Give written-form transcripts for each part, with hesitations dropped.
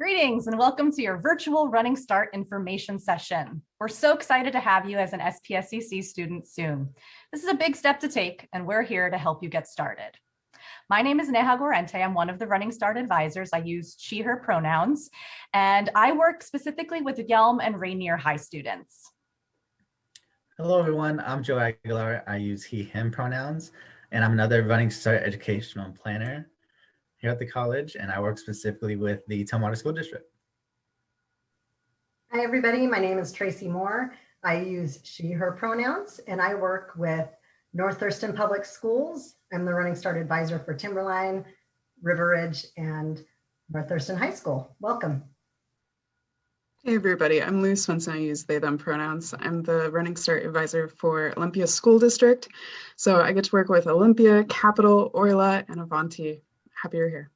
Greetings and welcome to your virtual Running Start information session. We're so excited to have you as an SPSCC student soon. This is a big step to take and we're here to help you get started. My name is Neha Gorente. I'm one of the Running Start advisors. I use she, her pronouns, and I work specifically with Yelm and Rainier High students. Hello everyone, I'm Joe Aguilar. I use he, him pronouns, and I'm another Running Start educational planner here at the college, and I work specifically with the Tumwater School District. Hi everybody, my name is Tracy Moore. I use she, her pronouns, and I work with North Thurston Public Schools. I'm the Running Start advisor for Timberline, River Ridge, and North Thurston High School. Welcome. Hey everybody, I'm Lou Swenson. I use they, them pronouns. I'm the Running Start advisor for Olympia School District. So I get to work with Olympia, Capital, Orla, and Avanti. Happy you're here.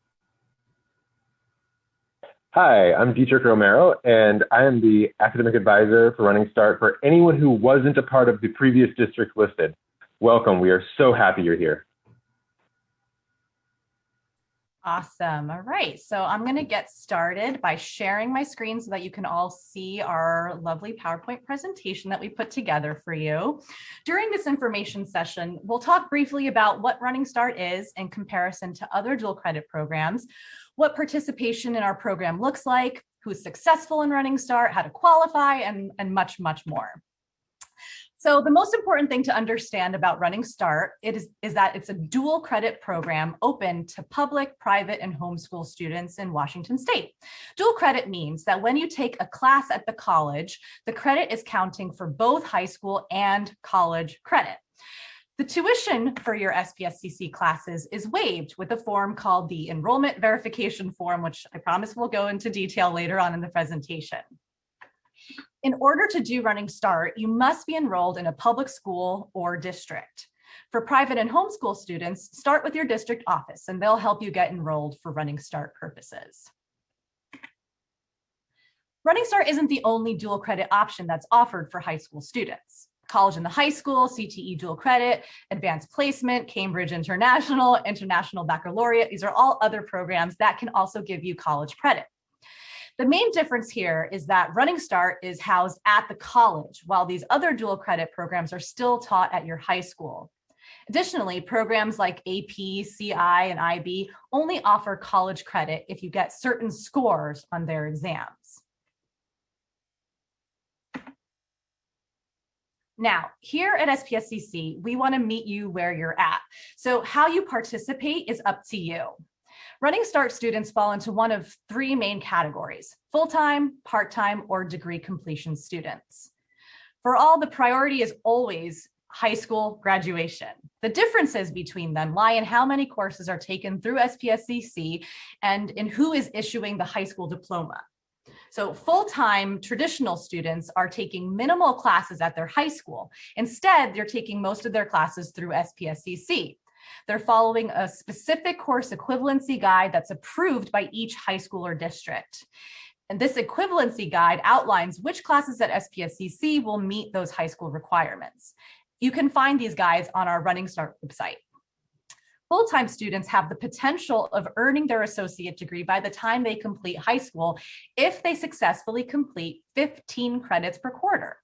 Hi, I'm Dietrich Romero, and I am the academic advisor for Running Start for anyone who wasn't a part of the previous district listed. Welcome, we are so happy you're here. Awesome. All right, so I'm going to get started by sharing my screen so that you can all see our lovely PowerPoint presentation that we put together for you. During this information session, we'll talk briefly about what Running Start is in comparison to other dual credit programs, what participation in our program looks like, who's successful in Running Start, how to qualify, and much, much more. So the most important thing to understand about Running Start is that it's a dual credit program open to public, private, and homeschool students in Washington State. Dual credit means that when you take a class at the college, the credit is counting for both high school and college credit. The tuition for your SPSCC classes is waived with a form called the Enrollment Verification Form, which I promise we'll go into detail later on in the presentation. In order to do Running Start, you must be enrolled in a public school or district. For private and homeschool students, start with your district office and they'll help you get enrolled for Running Start purposes. Running Start isn't the only dual credit option that's offered for high school students. College in the High School, CTE dual credit, advanced placement, Cambridge International, International Baccalaureate, these are all other programs that can also give you college credit. The main difference here is that Running Start is housed at the college, while these other dual credit programs are still taught at your high school. Additionally, programs like AP, CI, and IB only offer college credit if you get certain scores on their exams. Now, here at SPSCC, we want to meet you where you're at. So how you participate is up to you. Running Start students fall into one of three main categories: full-time, part-time, or degree completion students. For all, the priority is always high school graduation. The differences between them lie in how many courses are taken through SPSCC and in who is issuing the high school diploma. So full-time traditional students are taking minimal classes at their high school. Instead, they're taking most of their classes through SPSCC. They're following a specific course equivalency guide that's approved by each high school or district. And this equivalency guide outlines which classes at SPSCC will meet those high school requirements. You can find these guides on our Running Start website. Full-time students have the potential of earning their associate degree by the time they complete high school if they successfully complete 15 credits per quarter.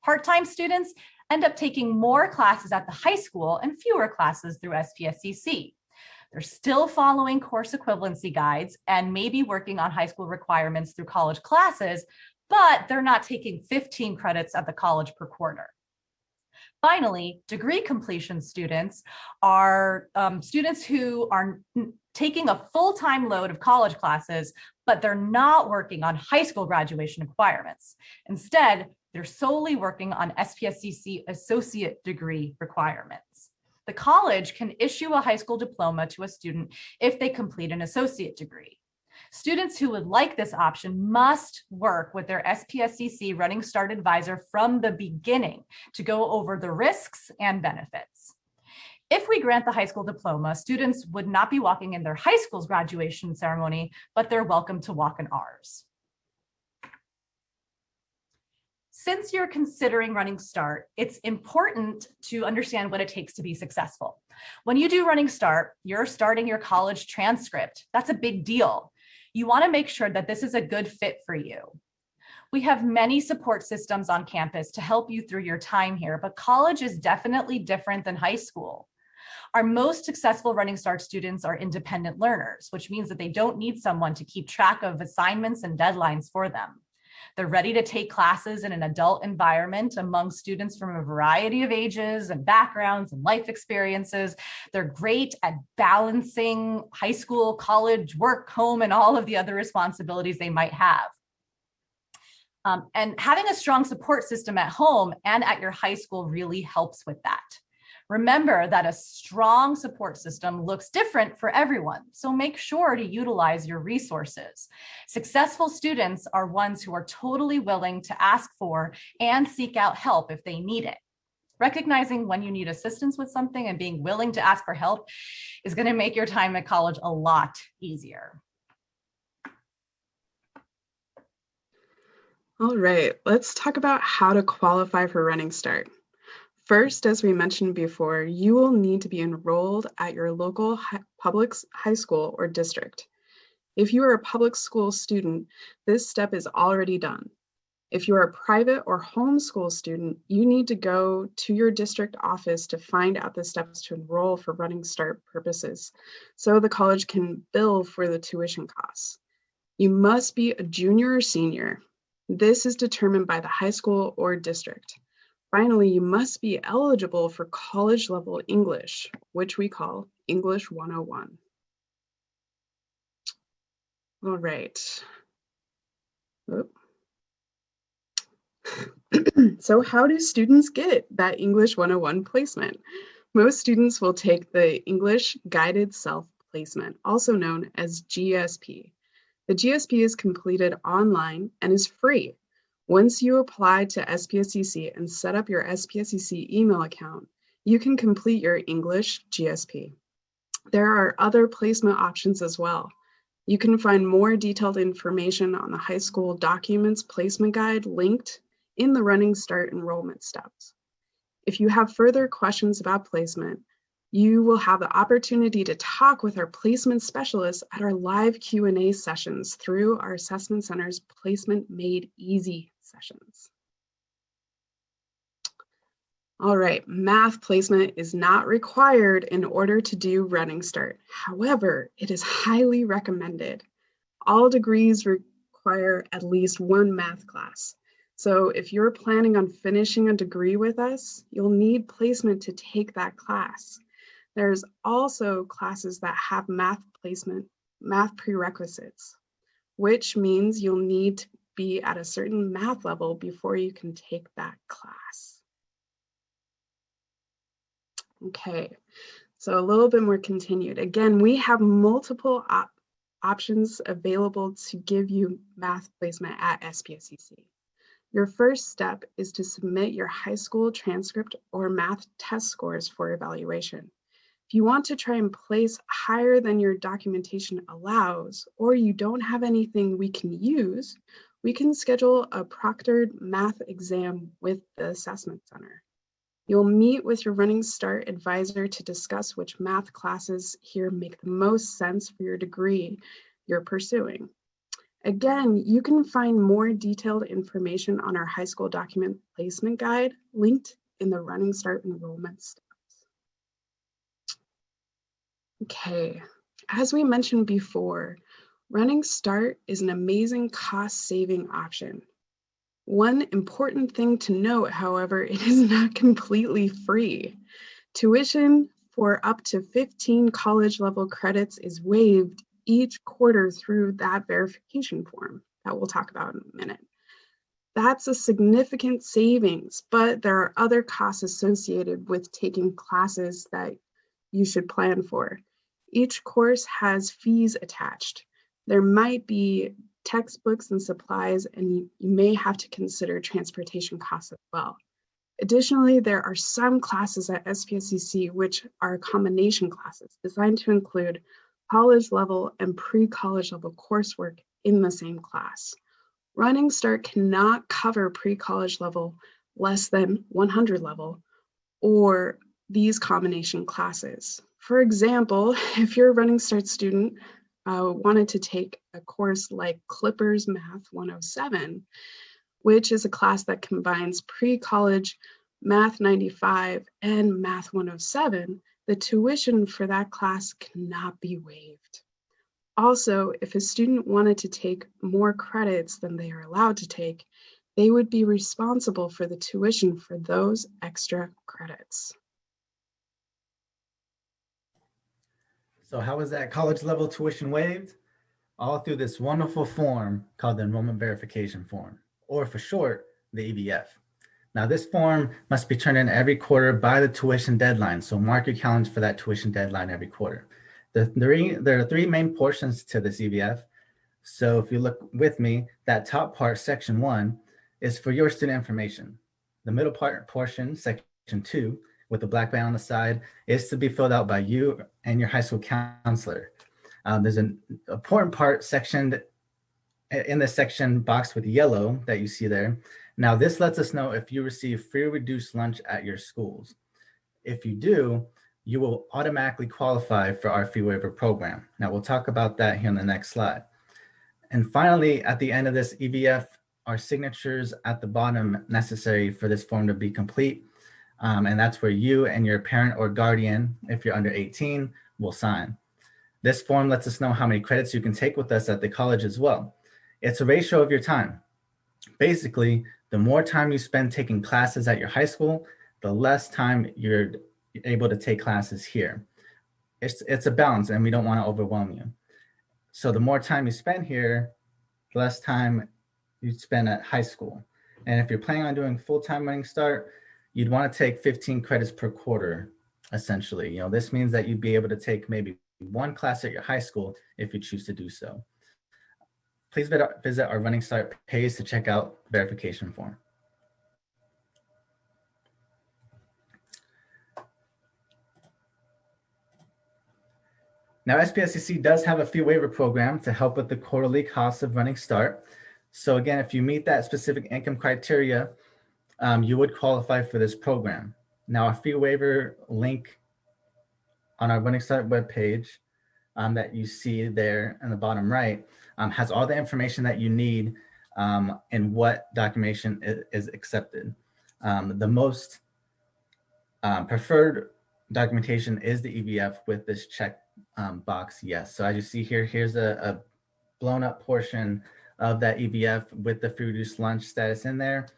Part-time students end up taking more classes at the high school and fewer classes through SPSCC. They're still following course equivalency guides and maybe working on high school requirements through college classes, but they're not taking 15 credits at the college per quarter. Finally, degree completion students are students who are taking a full-time load of college classes, but they're not working on high school graduation requirements. Instead, they're solely working on SPSCC associate degree requirements. The college can issue a high school diploma to a student if they complete an associate degree. Students who would like this option must work with their SPSCC Running Start advisor from the beginning to go over the risks and benefits. If we grant the high school diploma, students would not be walking in their high school's graduation ceremony, but they're welcome to walk in ours. Since you're considering Running Start, it's important to understand what it takes to be successful. When you do Running Start, you're starting your college transcript. That's a big deal. You want to make sure that this is a good fit for you. We have many support systems on campus to help you through your time here, but college is definitely different than high school. Our most successful Running Start students are independent learners, which means that they don't need someone to keep track of assignments and deadlines for them. They're ready to take classes in an adult environment among students from a variety of ages and backgrounds and life experiences. They're great at balancing high school, college, work, home, and all of the other responsibilities they might have. And having a strong support system at home and at your high school really helps with that. Remember that a strong support system looks different for everyone, so make sure to utilize your resources. Successful students are ones who are totally willing to ask for and seek out help if they need it. Recognizing when you need assistance with something and being willing to ask for help is going to make your time at college a lot easier. All right, let's talk about how to qualify for Running Start. First, as we mentioned before, you will need to be enrolled at your local public high school or district. If you are a public school student, this step is already done. If you are a private or homeschool student, you need to go to your district office to find out the steps to enroll for Running Start purposes, so the college can bill for the tuition costs. You must be a junior or senior. This is determined by the high school or district. Finally, you must be eligible for college level English, which we call English 101. All right. So how do students get that English 101 placement? Most students will take the English Guided Self-Placement, also known as GSP. The GSP is completed online and is free. Once you apply to SPSCC and set up your SPSCC email account, you can complete your English GSP. There are other placement options as well. You can find more detailed information on the high school documents placement guide linked in the Running Start enrollment steps. If you have further questions about placement, you will have the opportunity to talk with our placement specialists at our live Q&A sessions through our Assessment Center's Placement Made Easy sessions. All right, math placement is not required in order to do Running Start. However, it is highly recommended. All degrees require at least one math class. So if you're planning on finishing a degree with us, you'll need placement to take that class. There's also classes that have math prerequisites, which means you'll need to be at a certain math level before you can take that class. Okay, so a little bit more continued. Again, we have multiple options available to give you math placement at SPSCC. Your first step is to submit your high school transcript or math test scores for evaluation. If you want to try and place higher than your documentation allows, or you don't have anything we can use, we can schedule a proctored math exam with the Assessment Center. You'll meet with your Running Start advisor to discuss which math classes here make the most sense for your degree you're pursuing. Again, you can find more detailed information on our high school document placement guide linked in the Running Start enrollment steps. Okay, as we mentioned before, Running Start is an amazing cost-saving option. One important thing to note, however, it is not completely free. Tuition for up to 15 college level credits is waived each quarter through that verification form that we'll talk about in a minute. That's a significant savings, but there are other costs associated with taking classes that you should plan for. Each course has fees attached. There might be textbooks and supplies, and you may have to consider transportation costs as well. Additionally, there are some classes at SPSCC which are combination classes designed to include college level and pre-college level coursework in the same class. Running Start cannot cover pre-college level less than 100 level or these combination classes. For example, if you're a Running Start student wanted to take a course like Clippers Math 107, which is a class that combines pre-college Math 95 and Math 107, the tuition for that class cannot be waived. Also, if a student wanted to take more credits than they are allowed to take, they would be responsible for the tuition for those extra credits. So how is that college level tuition waived? All through this wonderful form called the Enrollment Verification Form, or for short, the EVF. Now this form must be turned in every quarter by the tuition deadline. So mark your calendars for that tuition deadline every quarter. There are three main portions to this EVF. So if you look with me, that top part, section 1, is for your student information. The middle portion, section 2, with the black band on the side, is to be filled out by you and your high school counselor. There's an important part sectioned in the section box with yellow that you see there. Now this lets us know if you receive free or reduced lunch at your schools. If you do, you will automatically qualify for our fee waiver program. Now we'll talk about that here in the next slide. And finally, at the end of this EVF, our signatures at the bottom necessary for this form to be complete. And that's where you and your parent or guardian, if you're under 18, will sign. This form lets us know how many credits you can take with us at the college as well. It's a ratio of your time. Basically, the more time you spend taking classes at your high school, the less time you're able to take classes here. It's a balance, and we don't want to overwhelm you. So the more time you spend here, the less time you spend at high school. And if you're planning on doing full-time Running Start, you'd want to take 15 credits per quarter, essentially. You know, this means that you'd be able to take maybe one class at your high school if you choose to do so. Please visit our Running Start page to check out the verification form. Now, SPSCC does have a fee waiver program to help with the quarterly costs of Running Start. So again, if you meet that specific income criteria, you would qualify for this program. Now, a fee waiver link on our Running Start webpage that you see there in the bottom right has all the information that you need and what documentation is accepted. The most preferred documentation is the EVF with this check box, yes. So as you see here, here's a blown up portion of that EVF with the free reduced lunch status in there.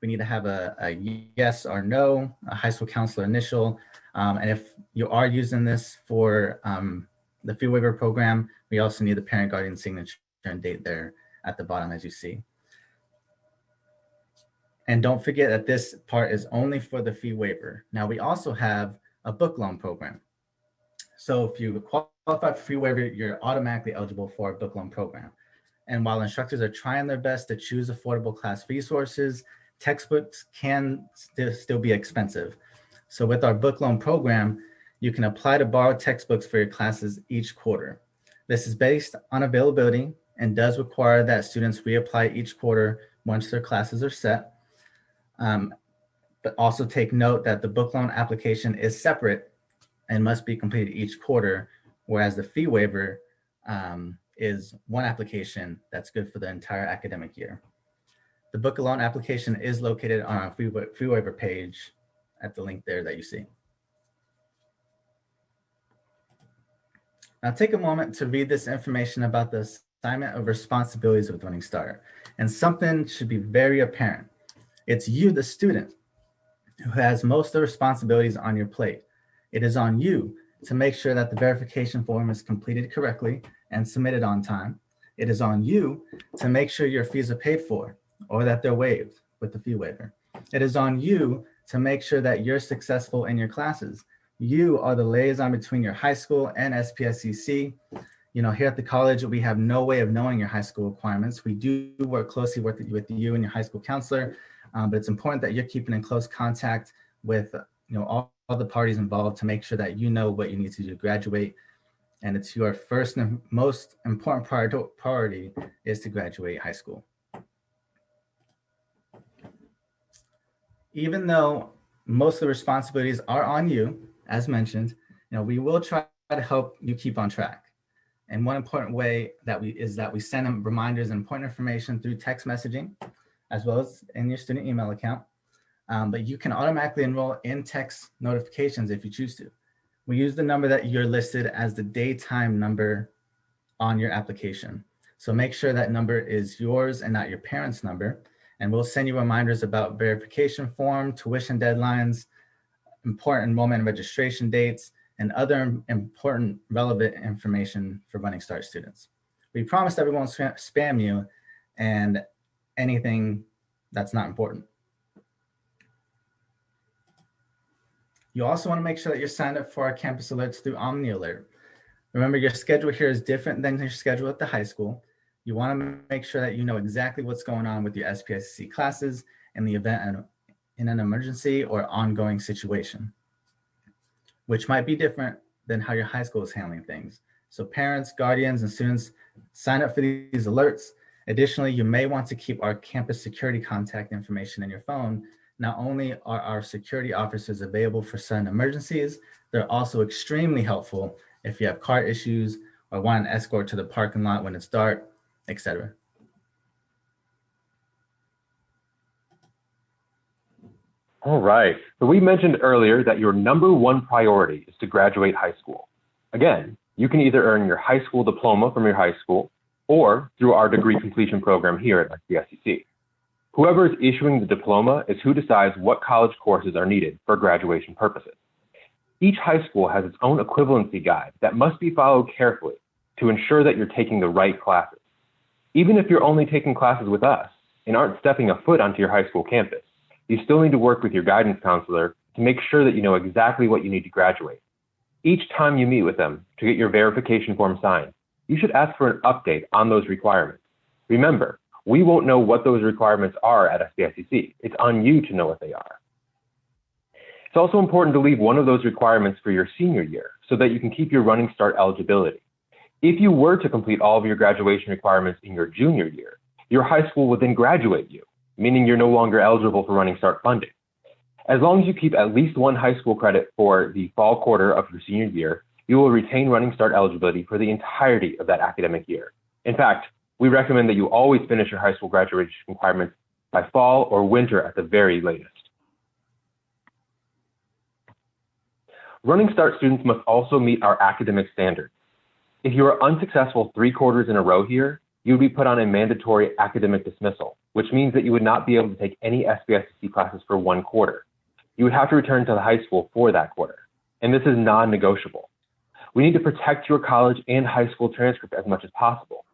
We need to have a yes or no, a high school counselor initial. And if you are using this for the fee waiver program, we also need the parent guardian signature and date there at the bottom, as you see. And don't forget that this part is only for the fee waiver. Now, we also have a book loan program. So if you qualify for fee waiver, you're automatically eligible for a book loan program. And while instructors are trying their best to choose affordable class resources, textbooks can still be expensive. So with our book loan program, you can apply to borrow textbooks for your classes each quarter. This is based on availability and does require that students reapply each quarter once their classes are set. But also take note that the book loan application is separate and must be completed each quarter, whereas the fee waiver is one application that's good for the entire academic year. The book loan application is located on our fee waiver page at the link there that you see. Now take a moment to read this information about the assignment of responsibilities with Running Start. And something should be very apparent. It's you, the student, who has most of the responsibilities on your plate. It is on you to make sure that the verification form is completed correctly and submitted on time. It is on you to make sure your fees are paid for or that they're waived with the fee waiver. It is on you to make sure that you're successful in your classes. You are the liaison between your high school and SPSCC. You know, here at the college, we have no way of knowing your high school requirements. We do work closely with you and your high school counselor, but it's important that you're keeping in close contact with all the parties involved to make sure that you know what you need to do to graduate. And it's your first and most important priority is to graduate high school. Even though most of the responsibilities are on you, as mentioned, we will try to help you keep on track. And one important way that we send them reminders and important information through text messaging, as well as in your student email account. But you can automatically enroll in text notifications if you choose to. We use the number that you're listed as the daytime number on your application. So make sure that number is yours and not your parents' number. And we'll send you reminders about verification form, tuition deadlines, important enrollment and registration dates, and other important relevant information for Running Start students. We promise that we won't spam you and anything that's not important. You also want to make sure that you're signed up for our campus alerts through Omni Alert. Remember, your schedule here is different than your schedule at the high school. You want to make sure that you know exactly what's going on with your SPSC classes in the event in an emergency or ongoing situation, which might be different than how your high school is handling things. So parents, guardians, and students sign up for these alerts. Additionally, you may want to keep our campus security contact information in your phone. Not only are our security officers available for sudden emergencies, they're also extremely helpful if you have car issues or want an escort to the parking lot when it's dark, etc. All right. So we mentioned earlier that your number one priority is to graduate high school. Again, you can either earn your high school diploma from your high school or through our degree completion program here at SPSCC. Whoever is issuing the diploma is who decides what college courses are needed for graduation purposes. Each high school has its own equivalency guide that must be followed carefully to ensure that you're taking the right classes. Even if you're only taking classes with us and aren't stepping a foot onto your high school campus, you still need to work with your guidance counselor to make sure that you know exactly what you need to graduate. Each time you meet with them to get your verification form signed, you should ask for an update on those requirements. Remember, we won't know what those requirements are at SPSCC. It's on you to know what they are. It's also important to leave one of those requirements for your senior year so that you can keep your Running Start eligibility. If you were to complete all of your graduation requirements in your junior year, your high school would then graduate you, meaning you're no longer eligible for Running Start funding. As long as you keep at least one high school credit for the fall quarter of your senior year, you will retain Running Start eligibility for the entirety of that academic year. In fact, we recommend that you always finish your high school graduation requirements by fall or winter at the very latest. Running Start students must also meet our academic standards. If you are unsuccessful 3 quarters in a row here, you would be put on a mandatory academic dismissal, which means that you would not be able to take any SPSCC classes for 1 quarter. You would have to return to the high school for that quarter, and this is non-negotiable. We need to protect your college and high school transcript as much as possible.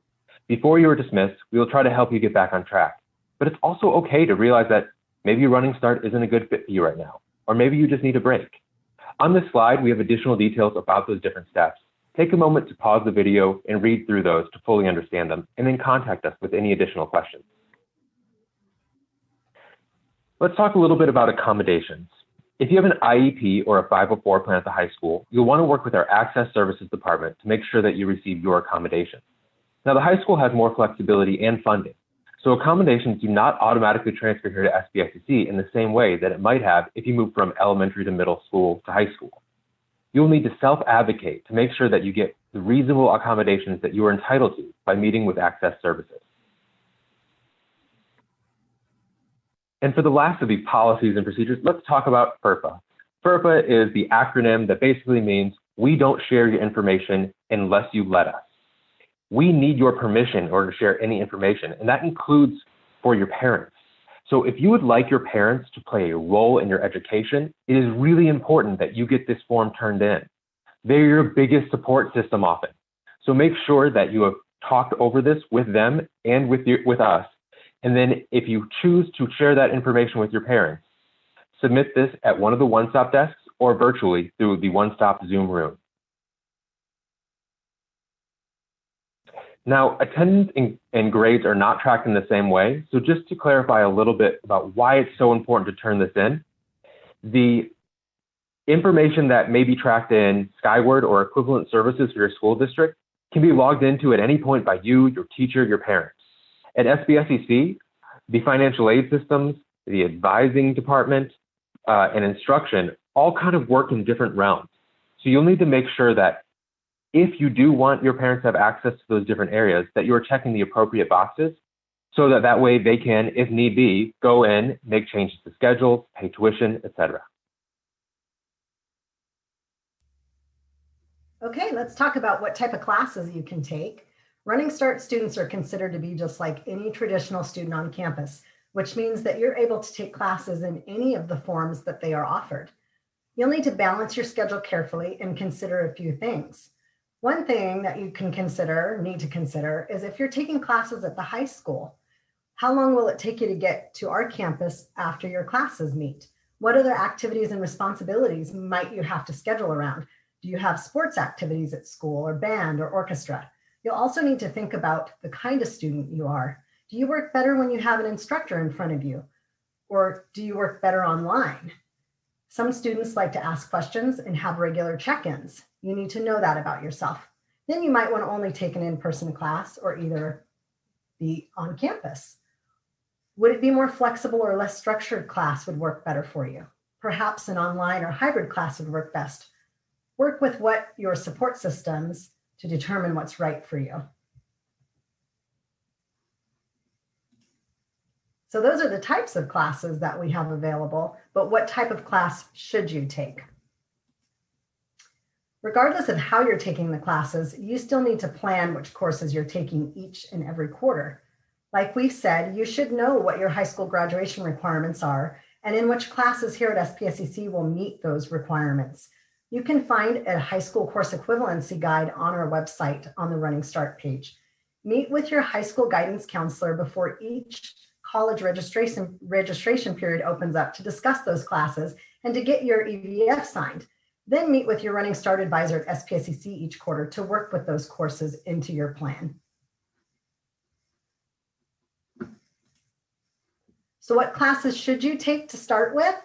Before you are dismissed, we will try to help you get back on track, but it's also okay to realize that maybe Running Start isn't a good fit for you right now, or maybe you just need a break. On this slide, we have additional details about those different steps. Take a moment to pause the video and read through those to fully understand them, and then contact us with any additional questions. Let's talk a little bit about accommodations. If you have an IEP or a 504 plan at the high school, you'll want to work with our Access Services Department to make sure that you receive your accommodations. Now, the high school has more flexibility and funding, so accommodations do not automatically transfer here to SPSCC in the same way that it might have if you move from elementary to middle school to high school. You'll need to self-advocate to make sure that you get the reasonable accommodations that you are entitled to by meeting with Access Services. And for the last of these policies and procedures, let's talk about FERPA. FERPA is the acronym that basically means we don't share your information unless you let us. We need your permission in order to share any information, and that includes for your parents. So if you would like your parents to play a role in your education, it is really important that you get this form turned in. They're your biggest support system often. So make sure that you have talked over this with them and with us. And then if you choose to share that information with your parents, submit this at one of the one-stop desks or virtually through the one-stop Zoom room. Now, attendance and grades are not tracked in the same way. So just to clarify a little bit about why it's so important to turn this in, the information that may be tracked in Skyward or equivalent services for your school district can be logged into at any point by you, your teacher, your parents. At SPSCC, the financial aid systems, the advising department, and instruction all kind of work in different realms. So you'll need to make sure that if you do want your parents to have access to those different areas, that you are checking the appropriate boxes so that that way they can, if need be, go in, make changes to schedules, pay tuition, etc. Okay, let's talk about what type of classes you can take. Running Start students are considered to be just like any traditional student on campus, which means that you're able to take classes in any of the forms that they are offered. You'll need to balance your schedule carefully and consider a few things. One thing that you need to consider is if you're taking classes at the high school, how long will it take you to get to our campus after your classes meet? What other activities and responsibilities might you have to schedule around? Do you have sports activities at school or band or orchestra? You'll also need to think about the kind of student you are. Do you work better when you have an instructor in front of you? Or do you work better online? Some students like to ask questions and have regular check-ins. You need to know that about yourself. Then you might want to only take an in-person class or either be on campus. Would it be more flexible or less structured class would work better for you? Perhaps an online or hybrid class would work best. Work with what your support systems to determine what's right for you. So those are the types of classes that we have available, but what type of class should you take? Regardless of how you're taking the classes, you still need to plan which courses you're taking each and every quarter. Like we said, you should know what your high school graduation requirements are and in which classes here at SPSCC will meet those requirements. You can find a high school course equivalency guide on our website on the Running Start page. Meet with your high school guidance counselor before each college registration period opens up to discuss those classes and to get your EVF signed. Then meet with your Running Start advisor at SPSCC each quarter to work with those courses into your plan. So what classes should you take to start with?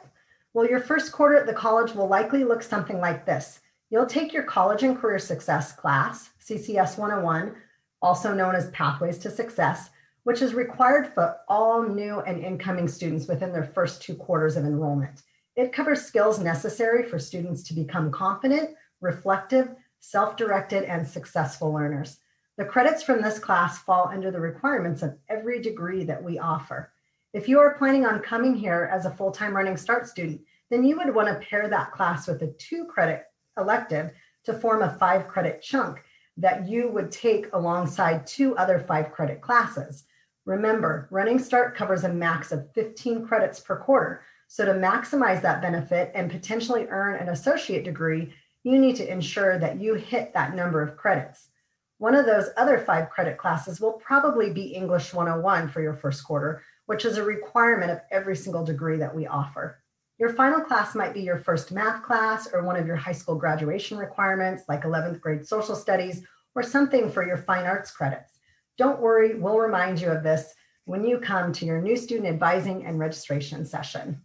Well, your first quarter at the college will likely look something like this. You'll take your College and Career Success class, CCS 101, also known as Pathways to Success, which is required for all new and incoming students within their first 2 quarters of enrollment. It covers skills necessary for students to become confident, reflective, self-directed, and successful learners. The credits from this class fall under the requirements of every degree that we offer. If you are planning on coming here as a full-time Running Start student, then you would want to pair that class with a 2-credit elective to form a 5-credit chunk that you would take alongside 2 other 5-credit classes. Remember, Running Start covers a max of 15 credits per quarter. So to maximize that benefit and potentially earn an associate degree, you need to ensure that you hit that number of credits. One of those other 5-credit classes will probably be English 101 for your first quarter, which is a requirement of every single degree that we offer. Your final class might be your first math class or one of your high school graduation requirements like 11th grade social studies or something for your fine arts credits. Don't worry, we'll remind you of this when you come to your new student advising and registration session.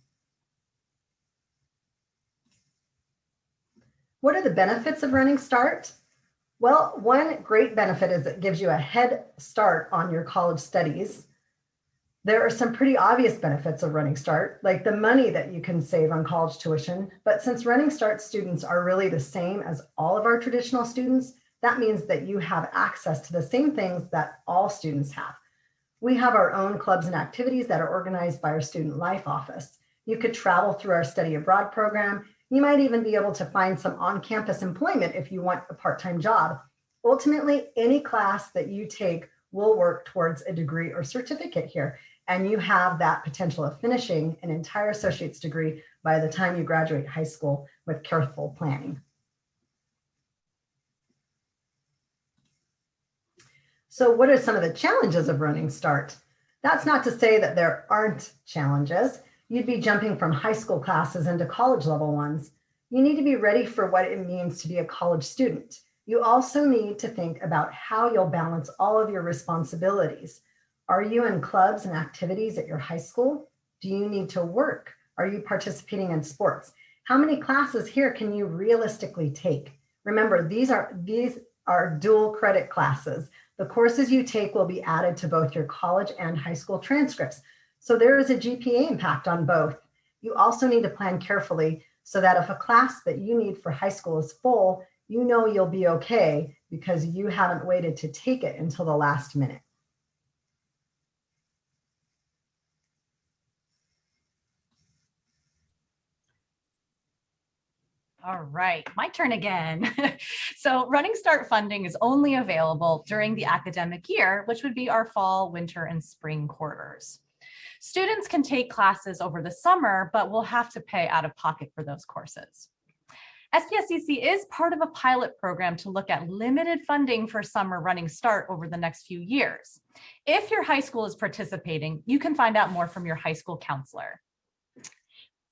What are the benefits of Running Start? Well, one great benefit is it gives you a head start on your college studies. There are some pretty obvious benefits of Running Start, like the money that you can save on college tuition. But since Running Start students are really the same as all of our traditional students, that means that you have access to the same things that all students have. We have our own clubs and activities that are organized by our Student Life Office. You could travel through our study abroad program. You might even be able to find some on-campus employment if you want a part-time job. Ultimately, any class that you take will work towards a degree or certificate here, and you have that potential of finishing an entire associate's degree by the time you graduate high school with careful planning. So what are some of the challenges of Running Start? That's not to say that there aren't challenges. You'd be jumping from high school classes into college level ones. You need to be ready for what it means to be a college student. You also need to think about how you'll balance all of your responsibilities. Are you in clubs and activities at your high school? Do you need to work? Are you participating in sports? How many classes here can you realistically take? Remember, these are dual credit classes. The courses you take will be added to both your college and high school transcripts. So there is a GPA impact on both. You also need to plan carefully so that if a class that you need for high school is full, you know you'll be okay because you haven't waited to take it until the last minute. All right, my turn again. So Running Start funding is only available during the academic year, which would be our fall, winter, and spring quarters. Students can take classes over the summer, but will have to pay out of pocket for those courses. SPSCC is part of a pilot program to look at limited funding for summer Running Start over the next few years. If your high school is participating, you can find out more from your high school counselor.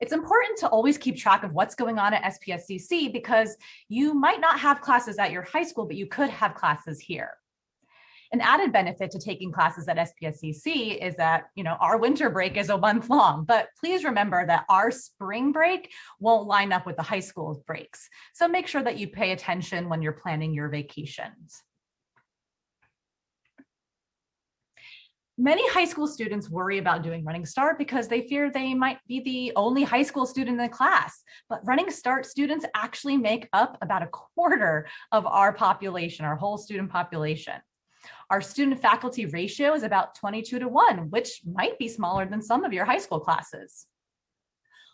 It's important to always keep track of what's going on at SPSCC because you might not have classes at your high school, but you could have classes here. An added benefit to taking classes at SPSCC is that, our winter break is a month long, but please remember that our spring break won't line up with the high school breaks. So make sure that you pay attention when you're planning your vacations. Many high school students worry about doing Running Start because they fear they might be the only high school student in the class. But Running Start students actually make up about a quarter of our population, our whole student population. Our student faculty ratio is about 22-1, which might be smaller than some of your high school classes.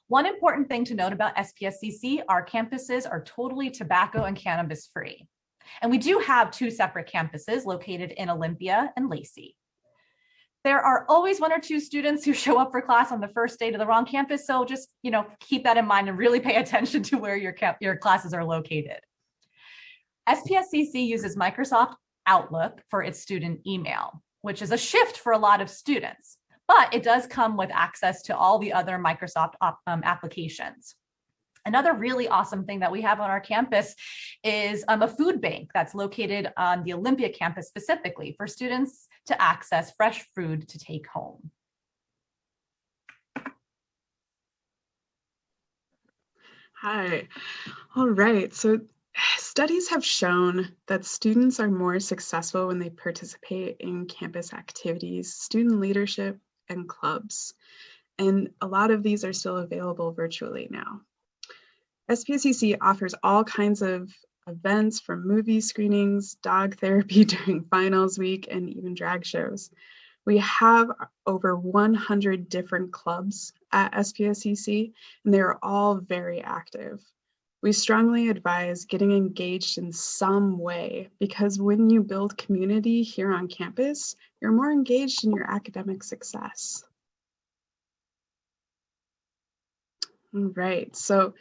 One important thing to note about SPSCC, our campuses are totally tobacco and cannabis free. And we do have 2 separate campuses located in Olympia and Lacey. There are always 1 or 2 students who show up for class on the first day to the wrong campus. So just, keep that in mind and really pay attention to where your classes are located. SPSCC uses Microsoft Outlook for its student email, which is a shift for a lot of students, but it does come with access to all the other Microsoft applications. Another really awesome thing that we have on our campus is a food bank that's located on the Olympia campus specifically for students to access fresh food to take home. Hi. All right. So studies have shown that students are more successful when they participate in campus activities, student leadership, and clubs. And a lot of these are still available virtually now. SPSCC offers all kinds of events from movie screenings, dog therapy during finals week, and even drag shows. We have over 100 different clubs at SPSCC, and they are all very active. We strongly advise getting engaged in some way because when you build community here on campus, you're more engaged in your academic success. All right, so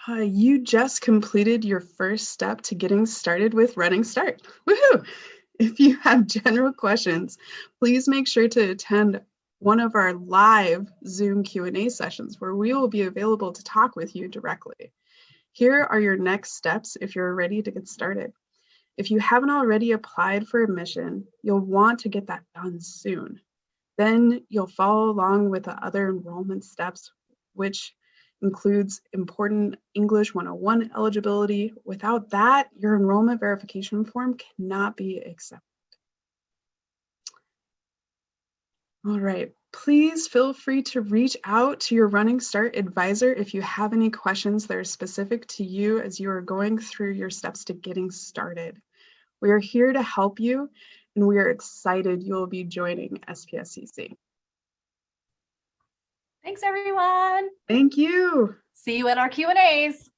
you just completed your first step to getting started with Running Start. Woohoo! If you have general questions, please make sure to attend one of our live Zoom Q&A sessions where we will be available to talk with you directly. Here are your next steps if you're ready to get started. If you haven't already applied for admission, you'll want to get that done soon. Then you'll follow along with the other enrollment steps, which includes important English 101 eligibility. Without that, your enrollment verification form cannot be accepted. All right, please feel free to reach out to your Running Start advisor if you have any questions that are specific to you as you are going through your steps to getting started. We are here to help you, and we are excited you will be joining SPSCC. Thanks, everyone. Thank you. See you at our Q&As.